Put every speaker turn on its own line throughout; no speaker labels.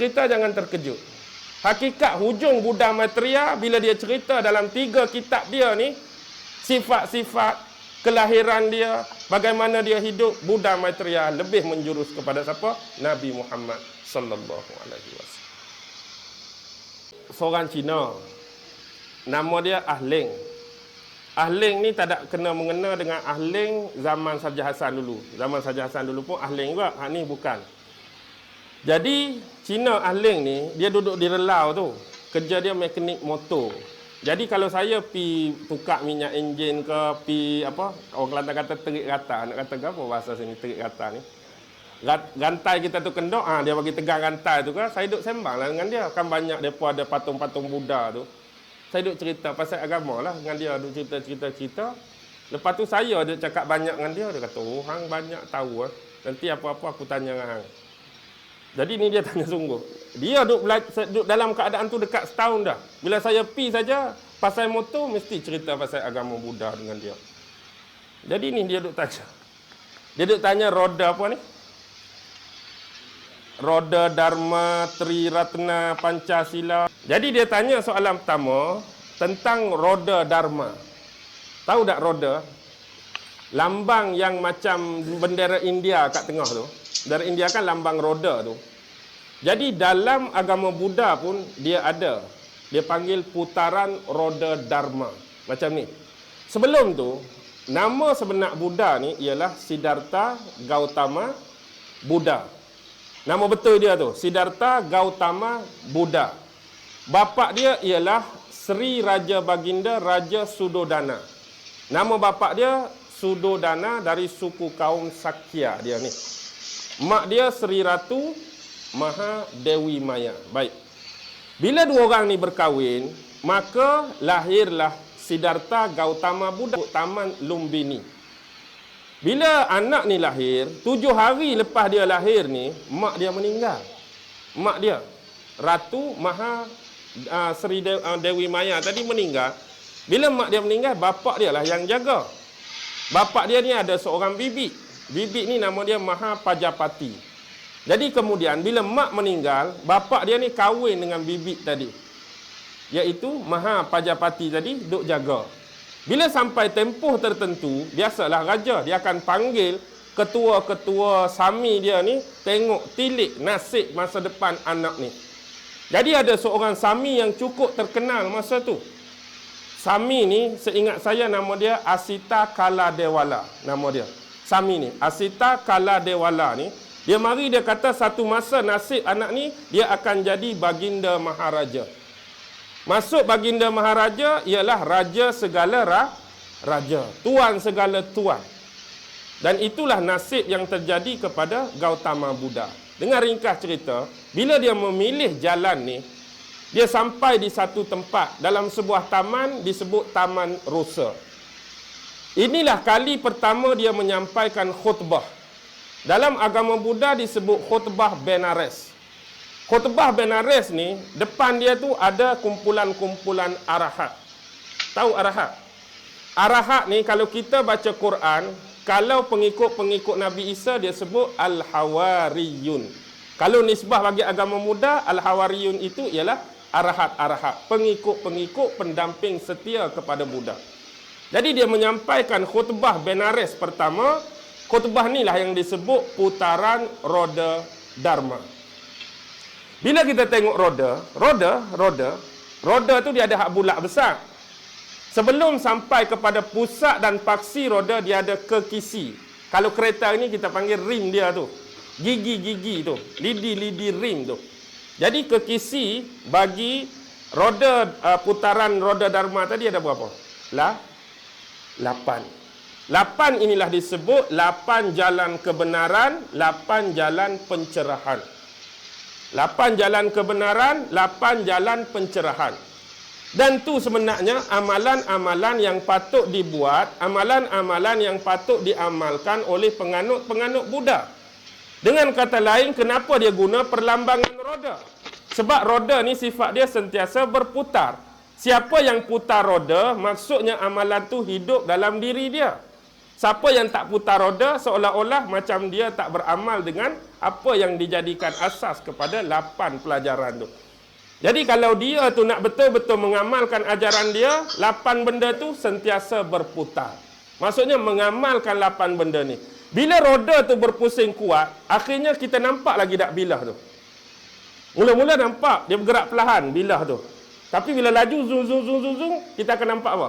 Kita jangan terkejut. Hakikat hujung Buddha Maitreya bila dia cerita dalam 3 kitab dia ni, sifat-sifat kelahiran dia, bagaimana dia hidup, Buddha Maitreya lebih menjurus kepada siapa? Nabi Muhammad sallallahu alaihi wasallam. Seorang Cina, nama dia Ahling. Ahling ni tak ada kena mengena dengan Ahling zaman Sajjah Hasan dulu. Zaman Sajjah Hasan dulu pun Ahling juga, hak ni bukan. Jadi Cina Ahling ni dia duduk di Relau tu. Kerja dia mekanik motor. Jadi kalau saya pi tukar minyak enjin ke, pi apa, orang Kelantan kata terik rata, nak kata apa bahasa sini terik rata ni. Rantai kita tu kendok, dia bagi tegang rantai tu kan, saya duduk sembang lah dengan dia. Kan banyak depa ada patung-patung Buddha tu. Saya duduk cerita pasal agama lah dengan dia, duduk cerita. Lepas tu saya duduk cakap banyak dengan dia, dia kata, "Oh, hang banyak tahu ah. Nanti apa-apa aku tanya dengan hang." Jadi ni dia tanya sungguh. Dia duduk dalam keadaan tu dekat setahun dah. Bila saya pi saja pasal motor, mesti cerita pasal agama Buddha dengan dia. Jadi ni dia duduk tanya. Dia duduk tanya roda apa ni? Roda Dharma, Triratna, Pancasila. Jadi dia tanya soalan pertama tentang roda Dharma. Tahu tak roda? Lambang yang macam bendera India kat tengah tu. Dari India kan lambang roda tu. Jadi dalam agama Buddha pun dia ada. Dia panggil putaran roda Dharma. Macam ni. Sebelum tu, nama sebenar Buddha ni ialah Siddhartha Gautama Buddha. Nama betul dia tu, Siddhartha Gautama Buddha. Bapa dia ialah Sri Raja Baginda Raja Sudodana. Nama bapa dia Sudodana dari suku kaum Sakya dia ni. Mak dia Sri Ratu Maha Dewi Maya. Baik. Bila dua orang ni berkahwin, maka lahirlah Siddhartha Gautama Buddha Taman Lumbini. Bila anak ni lahir, 7 hari lepas dia lahir ni, mak dia meninggal. Mak dia, Ratu Maha Sri Dewi Maya tadi meninggal. Bila mak dia meninggal, bapak dia lah yang jaga. Bapak dia ni ada seorang bibik. Bibik ni nama dia Maha Pajapati. Jadi kemudian bila mak meninggal, bapak dia ni kahwin dengan bibik tadi. Iaitu Maha Pajapati tadi duk jaga. Bila sampai tempoh tertentu, biasalah raja dia akan panggil ketua-ketua sami dia ni tengok tilik nasib masa depan anak ni. Jadi ada seorang sami yang cukup terkenal masa tu. Sami ni seingat saya nama dia Asita Kaladewala nama dia. Sami ni, Asita Kaladewala ni, dia mari dia kata satu masa nasib anak ni dia akan jadi baginda maharaja. Masuk baginda maharaja ialah raja segala raja, tuan segala tuan. Dan itulah nasib yang terjadi kepada Gautama Buddha. Dengar ringkas cerita, bila dia memilih jalan ni, dia sampai di satu tempat dalam sebuah taman disebut Taman Rosa. Inilah kali pertama dia menyampaikan khutbah. Dalam agama Buddha disebut khutbah Benares. Khutbah Benares ni, depan dia tu ada kumpulan-kumpulan arahat. Tahu arahat? Arahat ni kalau kita baca Quran, kalau pengikut-pengikut Nabi Isa dia sebut Al-Hawariyun. Kalau nisbah bagi agama Buddha, Al-Hawariyun itu ialah arahat-arahat, pengikut-pengikut pendamping setia kepada Buddha. Jadi dia menyampaikan khutbah Benares pertama. Khutbah inilah yang disebut putaran roda Dharma. Bila kita tengok roda tu dia ada hak bulat besar. Sebelum sampai kepada pusat dan paksi roda dia ada kekisi. Kalau kereta ini kita panggil rim dia tu. Gigi-gigi tu, lidi-lidi rim tu. Jadi kekisi bagi roda putaran roda Dharma tadi ada berapa? 8 inilah disebut 8 jalan kebenaran, 8 jalan pencerahan. 8 jalan kebenaran, 8 jalan pencerahan. Dan tu sebenarnya amalan-amalan yang patut dibuat, amalan-amalan yang patut diamalkan oleh penganut-penganut Buddha. Dengan kata lain, kenapa dia guna perlambangan roda? Sebab roda ni sifat dia sentiasa berputar. Siapa yang putar roda, maksudnya amalan tu hidup dalam diri dia. Siapa yang tak putar roda seolah-olah macam dia tak beramal dengan apa yang dijadikan asas kepada 8 pelajaran tu. Jadi kalau dia tu nak betul-betul mengamalkan ajaran dia, 8 benda tu sentiasa berputar. Maksudnya mengamalkan 8 benda ni. Bila roda tu berpusing kuat, akhirnya kita nampak lagi tak bilah tu. Mula-mula nampak dia bergerak perlahan bilah tu. Tapi bila laju zoom, kita akan nampak apa?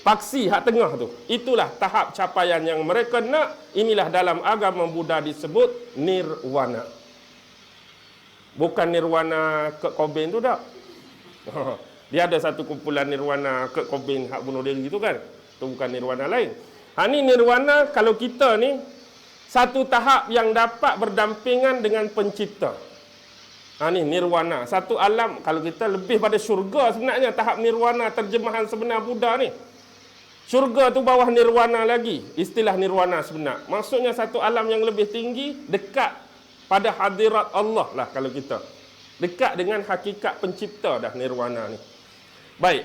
Paksi hak tengah tu. Itulah tahap capaian yang mereka nak. Inilah dalam agama Buddha disebut nirwana. Bukan nirwana Kurt Cobain tu tak. Dia ada satu kumpulan nirwana Kurt Cobain hak bunuh diri tu kan. Itu bukan nirwana lain. Ni nirwana kalau kita ni satu tahap yang dapat berdampingan dengan pencipta. Ni nirwana. Satu alam kalau kita lebih pada syurga sebenarnya tahap nirwana terjemahan sebenar Buddha ni. Syurga tu bawah nirwana lagi. Istilah nirwana sebenar. Maksudnya satu alam yang lebih tinggi dekat pada hadirat Allah lah kalau kita. Dekat dengan hakikat pencipta dah nirwana ni. Baik.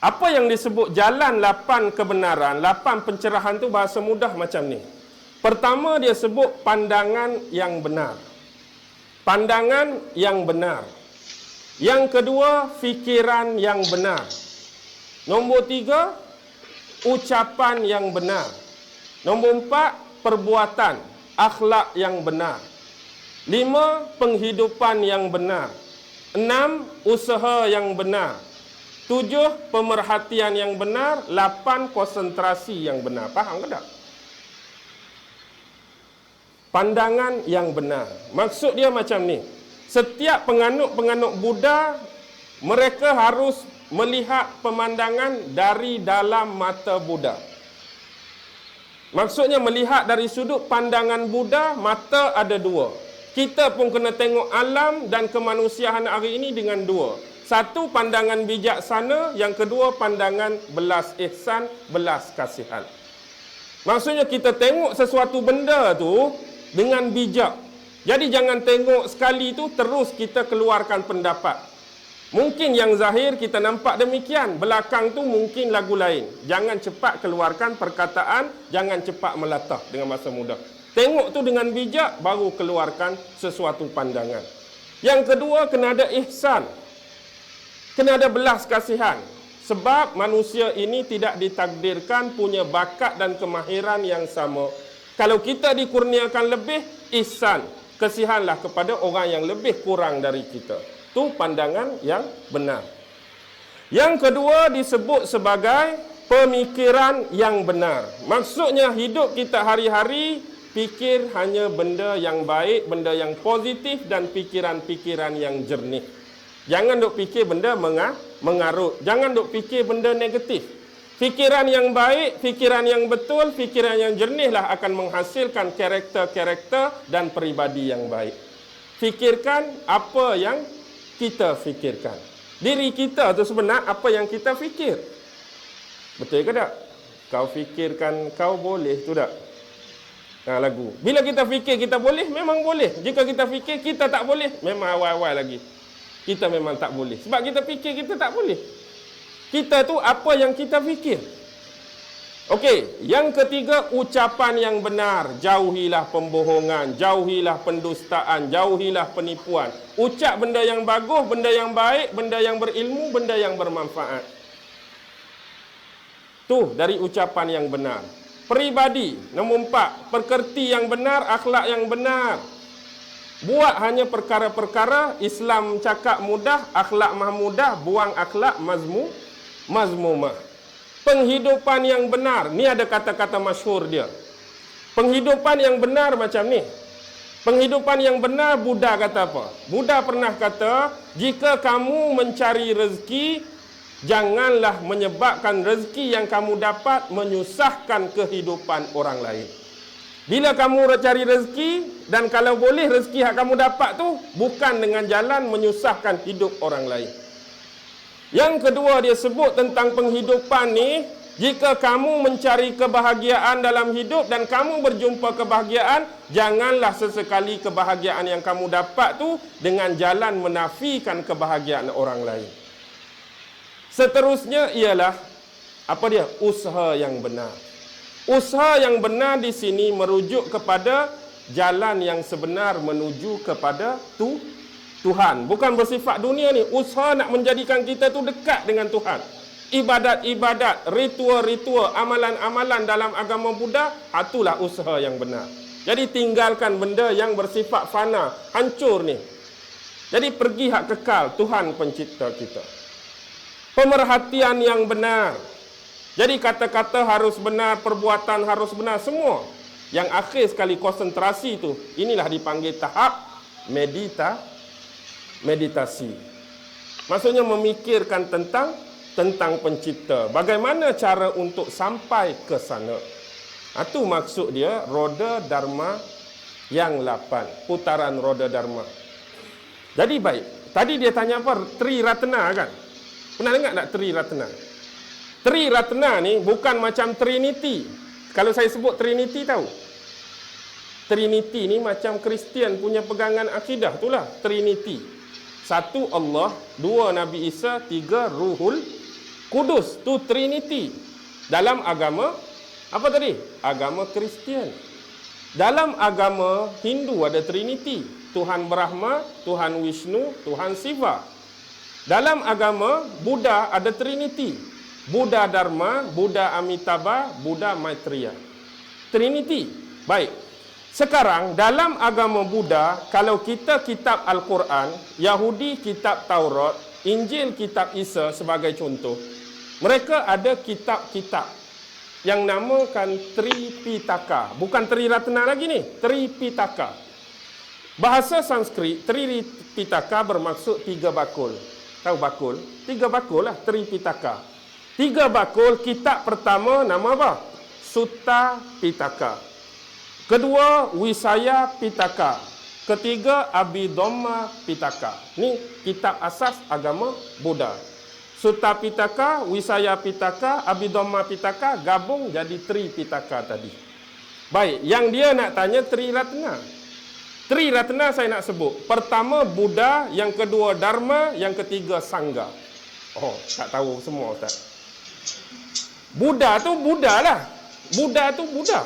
Apa yang disebut jalan 8 kebenaran, 8 pencerahan tu bahasa mudah macam ni. Pertama dia sebut pandangan yang benar. Pandangan yang benar. Yang kedua, fikiran yang benar. Nombor 3, ucapan yang benar. Nombor 4, perbuatan, akhlak yang benar. 5, penghidupan yang benar. 6, usaha yang benar. 7, pemerhatian yang benar. 8, konsentrasi yang benar. Faham ke tak? Pandangan yang benar. Maksud dia macam ni. Setiap penganut-penganut Buddha, mereka harus melihat pemandangan dari dalam mata Buddha. Maksudnya melihat dari sudut pandangan Buddha, mata ada 2. Kita pun kena tengok alam dan kemanusiaan hari ini dengan 2. Satu, pandangan bijaksana. Yang kedua, pandangan belas ihsan, belas kasihan. Maksudnya kita tengok sesuatu benda tu dengan bijak. Jadi jangan tengok sekali tu terus kita keluarkan pendapat. Mungkin yang zahir kita nampak demikian, belakang tu mungkin lagu lain. Jangan cepat keluarkan perkataan, jangan cepat melatah dengan masa muda. Tengok tu dengan bijak, baru keluarkan sesuatu pandangan. Yang kedua, kena ada ihsan. Kena ada belas kasihan. Sebab manusia ini tidak ditakdirkan punya bakat dan kemahiran yang sama. Kalau kita dikurniakan lebih, ihsan. Kasihanlah kepada orang yang lebih kurang dari kita. Itu pandangan yang benar. Yang kedua disebut sebagai pemikiran yang benar. Maksudnya hidup kita hari-hari fikir hanya benda yang baik, benda yang positif dan pikiran-pikiran yang jernih. Jangan duk fikir benda mengarut. Jangan duk fikir benda negatif. Fikiran yang baik, fikiran yang betul, fikiran yang jernihlah akan menghasilkan karakter-karakter dan peribadi yang baik. Fikirkan apa yang kita fikirkan. Diri kita tu sebenar apa yang kita fikir. Betul ke tak? Kau fikirkan kau boleh tu tak? Lagu. Bila kita fikir kita boleh, memang boleh. Jika kita fikir kita tak boleh, memang awal-awal lagi. Kita memang tak boleh. Sebab kita fikir kita tak boleh. Kita tu apa yang kita fikir. Okey, yang ketiga, ucapan yang benar. Jauhilah pembohongan, jauhilah pendustaan, jauhilah penipuan. Ucap benda yang bagus, benda yang baik, benda yang berilmu, benda yang bermanfaat. Tu dari ucapan yang benar. Peribadi, nombor 4, pekerti yang benar, akhlak yang benar. Buat hanya perkara-perkara Islam cakap mudah, akhlak mahmudah, buang akhlak mazmumah. Penghidupan yang benar, ni ada kata-kata masyhur dia. Penghidupan yang benar macam ni. Penghidupan yang benar, Buddha kata apa? Buddha pernah kata, jika kamu mencari rezeki, janganlah menyebabkan rezeki yang kamu dapat menyusahkan kehidupan orang lain. Bila kamu cari rezeki, dan kalau boleh rezeki yang kamu dapat tu bukan dengan jalan menyusahkan hidup orang lain. Yang kedua dia sebut tentang penghidupan ni, jika kamu mencari kebahagiaan dalam hidup dan kamu berjumpa kebahagiaan, janganlah sesekali kebahagiaan yang kamu dapat tu dengan jalan menafikan kebahagiaan orang lain. Seterusnya ialah apa dia? Usaha yang benar. Usaha yang benar di sini merujuk kepada jalan yang sebenar menuju kepada Tuhan. Bukan bersifat dunia ni. Usaha nak menjadikan kita tu dekat dengan Tuhan. Ibadat-ibadat, ritual-ritual, amalan-amalan dalam agama Buddha, itulah usaha yang benar. Jadi tinggalkan benda yang bersifat fana, hancur ni. Jadi pergi hak kekal, Tuhan pencipta kita. Pemerhatian yang benar. Jadi kata-kata harus benar, perbuatan harus benar, semua. Yang akhir sekali konsentrasi tu, inilah dipanggil tahap meditasi. Maksudnya memikirkan tentang pencipta. Bagaimana cara untuk sampai ke sana. Itu maksud dia roda dharma yang 8. Putaran roda dharma. Jadi baik. Tadi dia tanya apa? Triratna kan? Pernah dengar tak Triratna? Triratna ni bukan macam Trinity. Kalau saya sebut Trinity tahu? Trinity ni macam Kristian punya pegangan akidah. Itulah Trinity. 1 Allah, 2 Nabi Isa, 3 Ruhul Kudus. Tu Trinity. Dalam agama, apa tadi? Agama Kristian. Dalam agama Hindu ada Trinity. Tuhan Brahma, Tuhan Vishnu, Tuhan Shiva. Dalam agama Buddha ada Trinity. Buddha Dharma, Buddha Amitabha, Buddha Maitreya. Trinity. Baik. Sekarang dalam agama Buddha, kalau kita kitab Al-Quran, Yahudi kitab Taurat, Injil kitab Isa sebagai contoh, mereka ada kitab-kitab yang namakan Tripitaka. Bukan Triratna lagi ni, Tripitaka. Bahasa Sanskrit, Tripitaka bermaksud 3 bakul. Tahu bakul? 3 bakul lah, Tripitaka. 3 bakul, kitab pertama nama apa? Sutta Pitaka. Kedua, Wisaya Pitaka. Ketiga, Abhidhamma Pitaka. Ni kitab asas agama Buddha. Sutta Pitaka, Wisaya Pitaka, Abhidhamma Pitaka gabung jadi Tripitaka tadi. Baik, yang dia nak tanya Triratna. Triratna saya nak sebut. Pertama Buddha, yang kedua Dharma, yang ketiga Sangha. Oh, tak tahu semua Ustaz. Buddha tu Buddha lah. Buddha tu Buddha.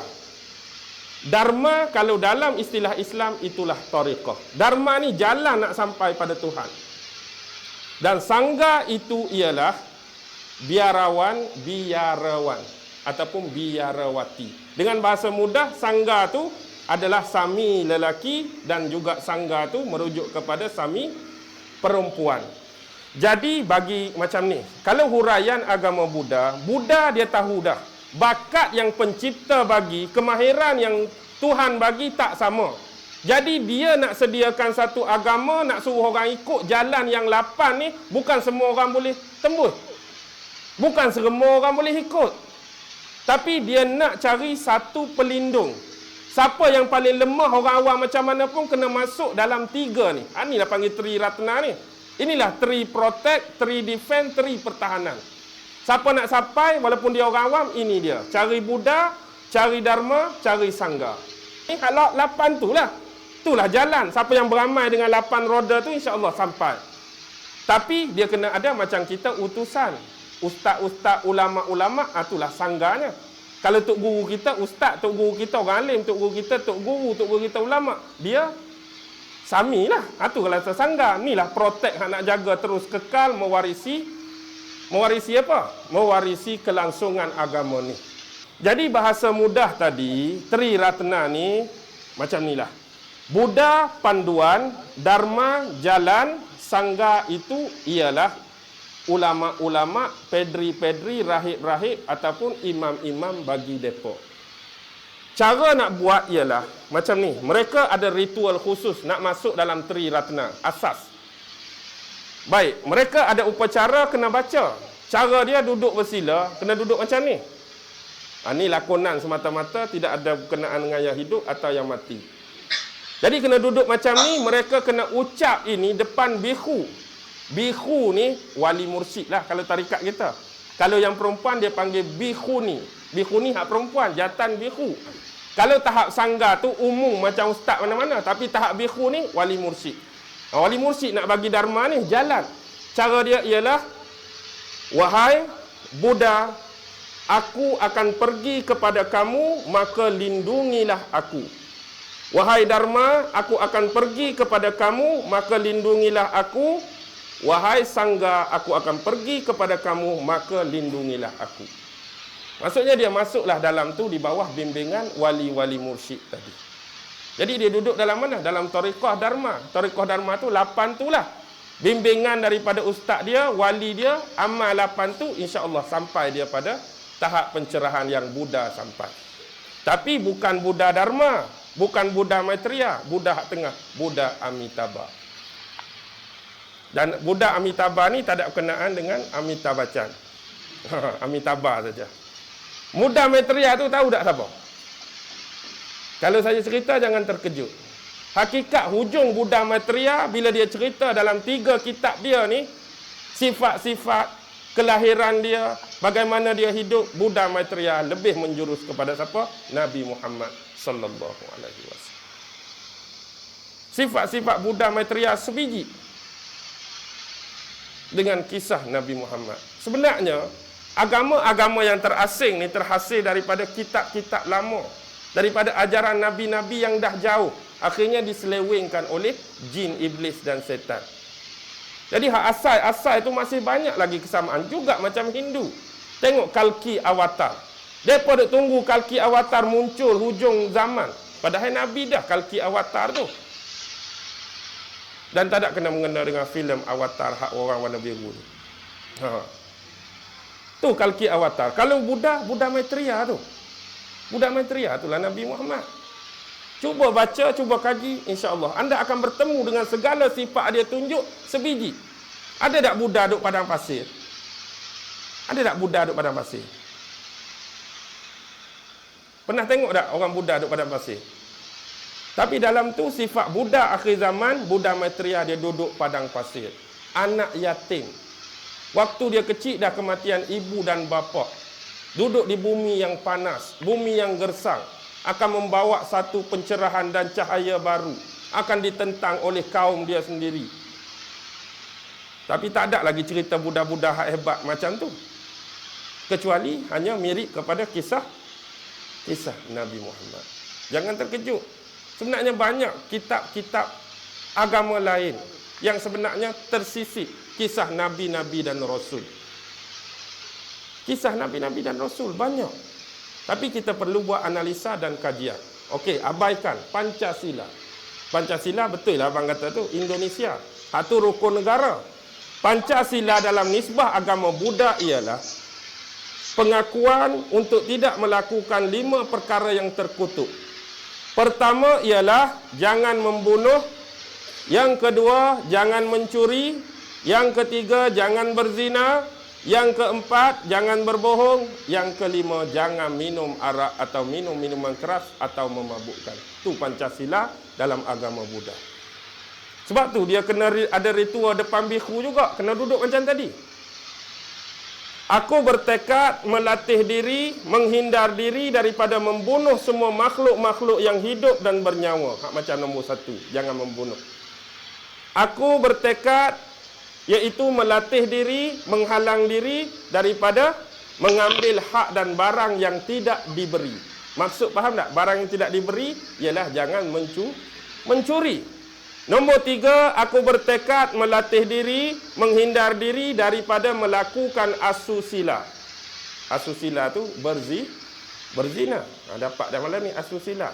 Dharma kalau dalam istilah Islam itulah tariqah. Dharma ni jalan nak sampai pada Tuhan. Dan Sangha itu ialah biarawan ataupun biarawati. Dengan bahasa mudah, Sangha tu adalah sami lelaki dan juga Sangha tu merujuk kepada sami perempuan. Jadi bagi macam ni, kalau huraian agama Buddha, Buddha dia tahu dah bakat yang pencipta bagi, kemahiran yang Tuhan bagi tak sama. Jadi dia nak sediakan satu agama, nak suruh orang ikut jalan yang 8 ni, bukan semua orang boleh tembus. Bukan semua orang boleh ikut. Tapi dia nak cari satu pelindung. Siapa yang paling lemah, orang awam macam mana pun kena masuk dalam 3 ni. Inilah panggil Triratna ni. Inilah Tri Protect, Tri Defend, Tri Pertahanan. Siapa nak sampai, walaupun dia orang awam, ini dia. Cari Buddha, cari Dharma, cari Sangha. Ini kalau 8 tu lah. Itulah jalan. Siapa yang beramai dengan 8 roda tu, insya-Allah sampai. Tapi dia kena ada macam kita utusan. Ustaz-ustaz, ulama-ulama, itulah sangganya. Kalau tok guru kita, ustaz, tok guru kita orang alim, tok guru kita, tok guru kita ulama, dia sami lah. Itu kalau sangga. Inilah protect nak jaga terus kekal, mewarisi apa? Mewarisi kelangsungan agama ni. Jadi bahasa mudah tadi, Triratna ni macam inilah. Buddha panduan, Dharma jalan, Sangha itu ialah ulama-ulama, pedri-pedri, rahib-rahib ataupun imam-imam bagi depa. Cara nak buat ialah macam ni. Mereka ada ritual khusus nak masuk dalam Triratna, asas. Baik, mereka ada upacara kena baca. Cara dia duduk bersila, kena duduk macam ni. Ini lakonan semata-mata, tidak ada berkenaan dengan yang hidup atau yang mati. Jadi kena duduk macam ni, mereka kena ucap ini depan bihu. Bihu ni wali mursyid lah kalau tarikat kita. Kalau yang perempuan dia panggil bihuni. Bihuni hak perempuan, jantan bihu. Kalau tahap sangga tu umum macam ustaz mana-mana, tapi tahap bihu ni wali mursyid. Wali mursyid nak bagi dharma ni jalan. Cara dia ialah, wahai Buddha, Aku akan pergi kepada kamu, maka lindungilah aku. Wahai Dharma, aku akan pergi kepada kamu, maka lindungilah aku. Wahai Sangga, aku akan pergi kepada kamu, maka lindungilah aku. Maksudnya dia masuklah dalam tu di bawah bimbingan wali-wali mursyid tadi. Jadi dia duduk dalam mana? Dalam Tariqah Dharma. Tariqah Dharma tu 8 tu lah. Bimbingan daripada ustaz dia, wali dia, amal 8 tu, insya-Allah sampai dia pada tahap pencerahan yang Buddha sampai. Tapi bukan Buddha Dharma, bukan Buddha Maitreya, Buddha hak tengah, Buddha Amitabha. Dan Buddha Amitabha ni tak ada berkenaan dengan Amitabh Bachchan. Amitabha saja. Buddha Maitreya tu tahu tak siapa? Kalau saya cerita jangan terkejut. Hakikat hujung Buddha Maitreya bila dia cerita dalam 3 kitab dia ni, sifat-sifat kelahiran dia, bagaimana dia hidup, Buddha Maitreya lebih menjurus kepada siapa? Nabi Muhammad sallallahu alaihi wasallam. Sifat-sifat Buddha Maitreya sebiji dengan kisah Nabi Muhammad. Sebenarnya agama-agama yang terasing ni terhasil daripada kitab-kitab lama, daripada ajaran nabi-nabi yang dah jauh, akhirnya diselewengkan oleh jin, iblis dan setan. Jadi hak asal itu masih banyak lagi kesamaan juga macam Hindu. Tengok Kalki Avatar. Depa duk tunggu Kalki Avatar muncul hujung zaman. Padahal Nabi dah Kalki Avatar tu. Dan tak ada kena-mengena dengan filem Avatar hak orang warna biru tu. Tu Kalki Avatar. Kalau Buddha Maitreya tu. Buddha Maitreya itulah Nabi Muhammad. Cuba baca, cuba kaji, insya-Allah anda akan bertemu dengan segala sifat dia tunjuk sebiji. Ada tak Buddha duduk padang pasir? Ada tak Buddha duduk padang pasir? Pernah tengok tak orang Buddha duduk padang pasir? Tapi dalam tu sifat Buddha akhir zaman, Buddha Maitreya dia duduk padang pasir. Anak yatim. Waktu dia kecil dah kematian ibu dan bapa. Duduk di bumi yang panas, bumi yang gersang. Akan membawa satu pencerahan dan cahaya baru. Akan ditentang oleh kaum dia sendiri. Tapi tak ada lagi cerita Buddha-Buddha hebat macam tu. Kecuali hanya mirip kepada kisah Nabi Muhammad. Jangan terkejut. Sebenarnya banyak kitab-kitab agama lain yang sebenarnya tersisip kisah Nabi-Nabi dan Rasul. Kisah Nabi-Nabi dan Rasul banyak. Tapi kita perlu buat analisa dan kajian. Okey, abaikan Pancasila. Pancasila betul lah abang kata tu Indonesia. Satu rukun negara. Pancasila dalam nisbah agama Buddha ialah pengakuan untuk tidak melakukan 5 perkara yang terkutuk. Pertama ialah jangan membunuh. Yang kedua, jangan mencuri. Yang ketiga, jangan berzina. Yang keempat, jangan berbohong. Yang kelima, jangan minum arak atau minum minuman keras atau memabukkan. Itu Pancasila dalam agama Buddha. Sebab tu dia kena ada ritual depan biku juga. Kena duduk macam tadi. Aku bertekad melatih diri, menghindar diri daripada membunuh semua makhluk-makhluk yang hidup dan bernyawa. Hak macam nombor 1, jangan membunuh. Aku bertekad iaitu melatih diri, menghalang diri daripada mengambil hak dan barang yang tidak diberi. Maksud faham tak? Barang yang tidak diberi ialah jangan mencuri. Nombor 3, aku bertekad melatih diri, menghindar diri daripada melakukan asusila. Asusila tu berzina. Dapat dah malam ni asusila.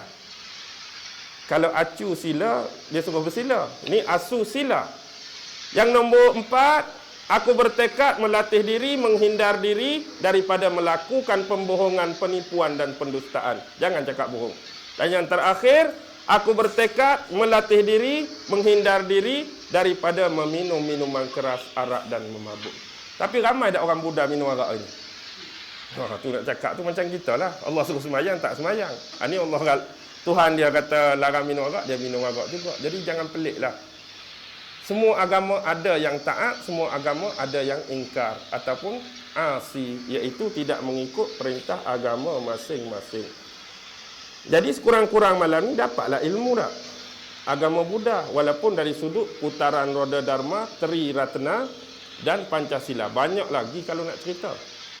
Kalau acu sila, dia suruh bersila. Ni asusila. Yang nombor 4, aku bertekad melatih diri, menghindar diri daripada melakukan pembohongan, penipuan dan pendustaan. Jangan cakap bohong. Dan yang terakhir, aku bertekad melatih diri, menghindar diri daripada meminum minuman keras, arak dan memabuk. Tapi ramai tak orang Buddha minum arak ini? Tu nak cakap tu macam kita lah. Allah suruh semayang, tak semayang. Ini Allah, Tuhan dia kata larang minum arak, dia minum arak juga. Jadi jangan pelik lah. Semua agama ada yang taat, semua agama ada yang ingkar ataupun asi, iaitu tidak mengikut perintah agama masing-masing. Jadi sekurang-kurang malam ni dapatlah ilmu dah. Agama Buddha walaupun dari sudut putaran roda Dharma, Tri Ratna dan Pancasila. Banyak lagi kalau nak cerita.